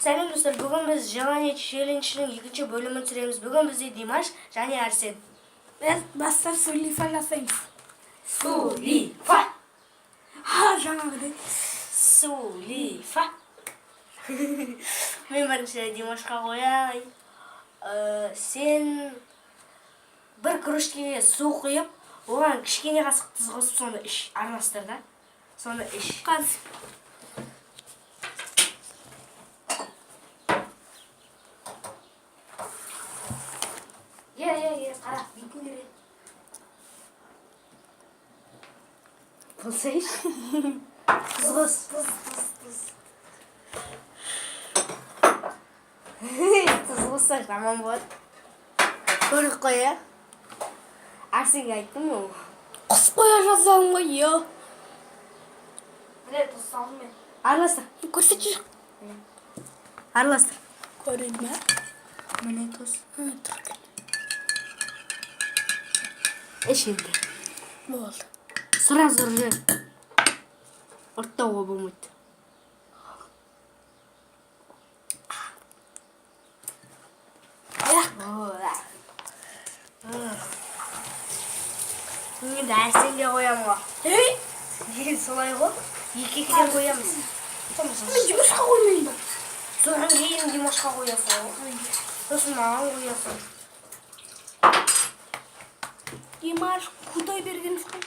Сәлем достар, бүгін біз Желание челленджінің екінші бөлімін түсіреміз. Бүгін бізде Димаш және Арсен. Бастап сөйлей жасаймыз. Сулифа. Жаңағыдай. Сулифа. Мен бірінші Димашқа қояйын. Сен бір кружкеге су құйып, оған кішкене қасық тұз қосып, соны іш, араластыр да. Соны іш. Қазір. Қара, бүйтін керек. Болса еш. Тұз. Тұз қосса жаман болады. Көрік қоя. Арсенге айттым ғой. Құс қоя жазалым ғой, еу. Міне тұз салдым мен. Араластыр. Көрсетші. Араластыр. Көрейді ме? Міне тұз. Тұр. Эшинде. Болды. Сразу же ұрттауға болмайды. Енді Арсенге қоямын ғой. Солай ғой. Екі-екіден қоямыз. Мен Димашқа қоймайын ба? Содан кейін Димашқа қоясың ғой. Сосын маған қоясың. Димаш құдай бергеніз ғой.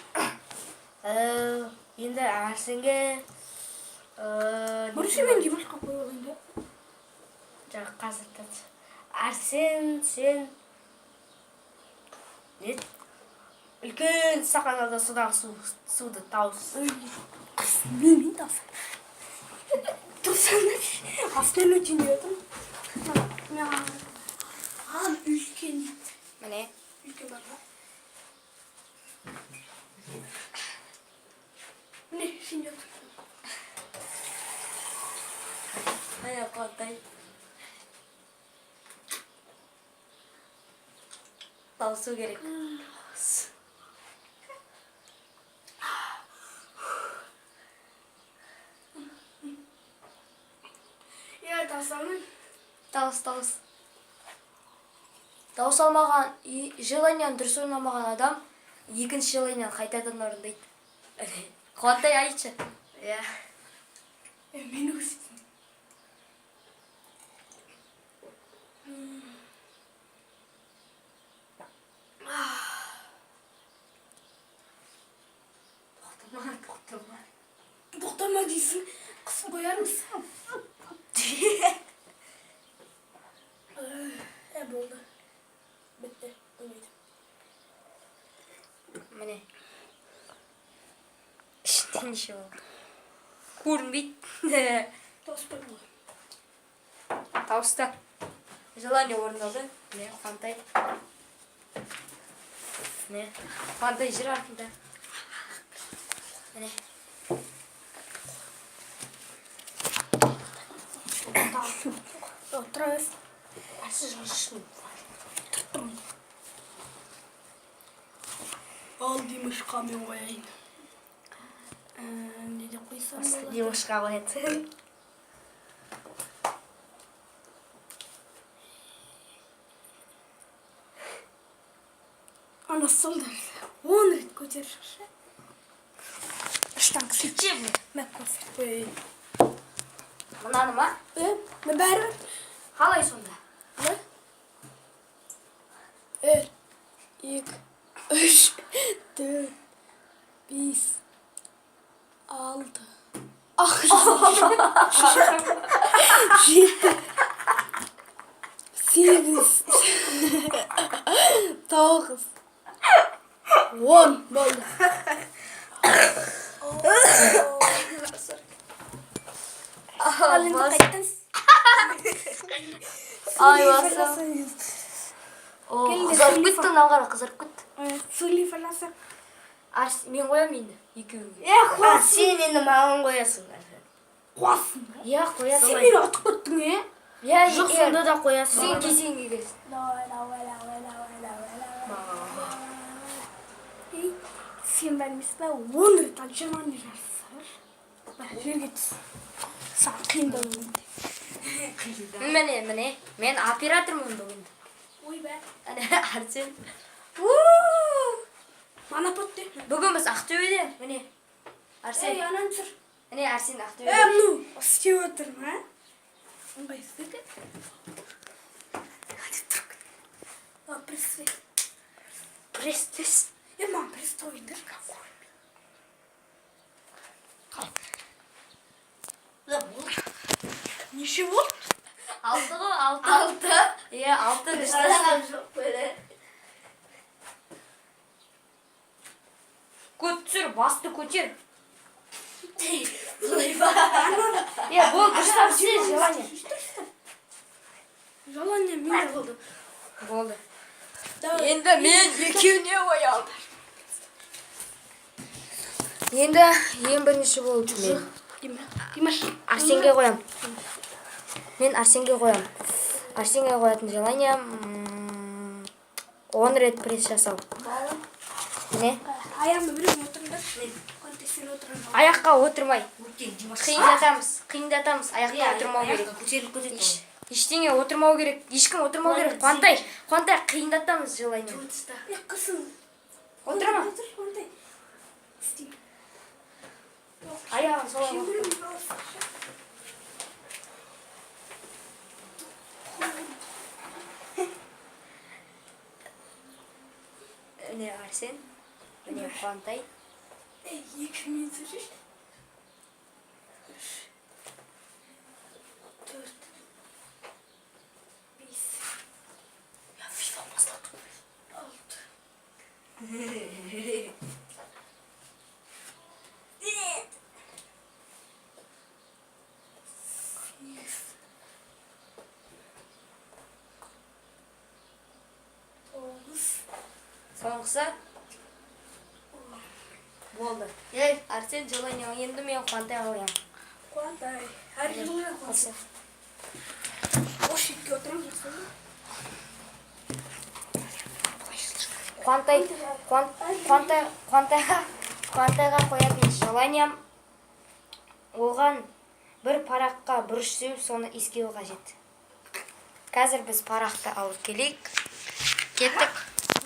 Енді Арсенге... Бірінші мен Димашқа қой олайын да. Жаңа қазір тәт. Арсен, сен... Нет. Үлкен стақанада судағы суды тауыз. Мен тауыз. Тұрсаны. Астан өтін дейтім. Ал үлкен ет. Міне. Үлкен бар ба? Міне, сен өтін. Міне қотай. Тауысу керек. Тауысамын. Тауыс. Тауыс алмаған, желанияны дұрыс ойнамаған адам екінші желанияны қайтадан орындайды. Қуантай айтшы. Иә. Мен өстім. Тоқтама дейсің, қысын қояр мısın? Болды. Бітті. Өлмейді. Міне. Ішінде неше болды? Көрінбейді. Тауыспай болды. Тауысты. Желание орындалды. Міне, Қуантай. Міне, Қуантай жыр артында. Міне. Отыра берсін. Әрсі жылышын. Ал Димашқа мен қояйын. Не де қойсам болады? Димашқа қояды. Ана солдар. 10 рет көтер шашы. Үштан кісі. Чебі. Мәк көсір. Мынаны ма? Мен бәрі. Қалай сонда? Ne? 1, 2, 3, 4, 5, 6. Ah, 7, 8, 9, 10 болды. Al енді қайттыңыз. Ай, басым. Қызарып кетті, мынау қара, қызарып кетті. Сөйлей фаласа. Мен қоям енді, екеуіңе. Қуасың. Сен енді маған қоясың. Қуасың ба? Иә, қоясың. Сен мені атып кеттің, е? Иә, жоқ, сонда да қоясың. Сен кезеңге келсің. Сен бәрмесін бә 10 рет ал жаман не жарсыр. Жерге түс. Саған қиындау қиылды. Міне. Мен оператормын бүгін. Ойбай. Арсен. Монопод де. Бүгін біз Ақтөбеде. Міне. Арсен. Анан тұр. Міне Арсен Ақтөбеде. Ну, істеп отырмын, а? Ыңғайсыз. Пресс. Пресс. Мам, престойдыр. Ничего? 6 ғой, 6. Иә, 6 дұрыс. жоқ böyle. Көтер, басты көтер. Ойбай. Иә, бұл дұрыстап істе, желание. Желание менде болды. Болды. Енді мен екеуіне қоямын. Енді ең бірінші болып мен. Димаш. Арсенге қоямын. Мен Арсенге қоямын. Арсенге қоятын желание 10 рет пресс жасау. Міне. Аяғымды біреу отырыңдар. Сен отырыңдар. Аяққа отырмай. Өткен Димаш. Қиындатамыз. Аяққа отырмау керек. Көтеріліп кетеді. Ештеңе отырмау керек. Ешкім отырмау керек. Қуантай қиындатамыз желание. Қысың. Отырма. Қуантай. Істейм. Аяғын солай. Міне Арсен. Міне Қуантай. 2 минут жүрші. 4. 5. Ya FIFA başladı. 6. Соңғысы болды. Арсен желание. Енді мен Қуантайға қоямын. Қуантай. Әр жылы қуантай. Ош етке отырам жақсы. Қуантайға қоятын желанием оған бір параққа бұрыш сеуіп, соны иіскеу қажет. Қазір біз парақты алып келейік. Кеттік.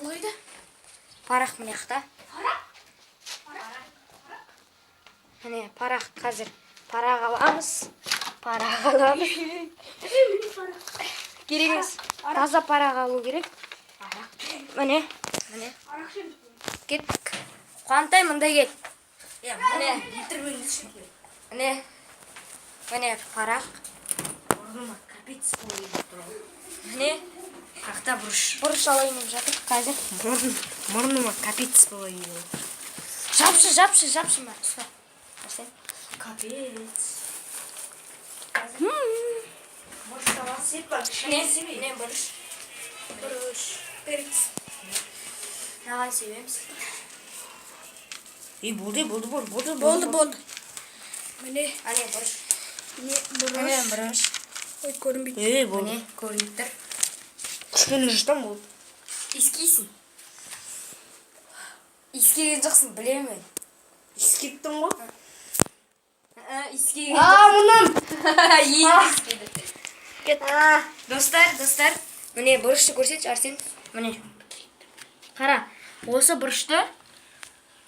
Олайды. Парақ міне қта. Міне парақ қазір. Парақ аламыз. Керек емес. Таза парақ алу керек. Міне. Кеттік. Қуантай мында кет. Ya mana getirmeyin çünkü. Міне парақ. Orada kapit oluyor. Міне Какта бұрыш. бұрыш алайын деп жатыр қазір. Мұрныма капец oluyor. Жапшы ма. Арсен. Капец. Может, сама сыпь бak. Міне бұрыш. Перец. Нағай себеміз. Болды. Міне. Әне бұрыш. Міне бұрыш. Ой, көрінбейді. болды. Міне көрініп тұр. Кішкене жыштан болды. Иіскейсің. Иіскеген жоқсың, білемін. Иіскеттің ғой. Иіскеген Мұнан. Енді иіскеді. Достар, міне бұрышты көрсетші Арсен. Міне. Қара, осы бұрышты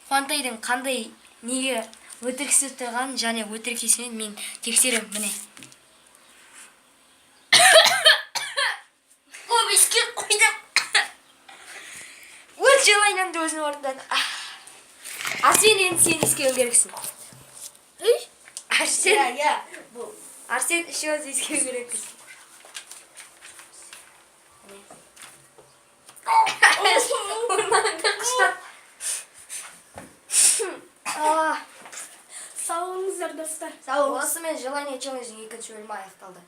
Қуантайдың қандай неге өтіріксіз тұрғанын және өтірік есімін мен тексерем, міне. О, иіскеп қойды. Өз желаниемді өзім орындадым. Арсен, енді сен иіскеуің керексің. Арсен. Ya bu. Арсен еще раз иіскеу керексің. Сау болыңыздар, достар. Осымен желание челлендждің екінші бөлімі аяқталды.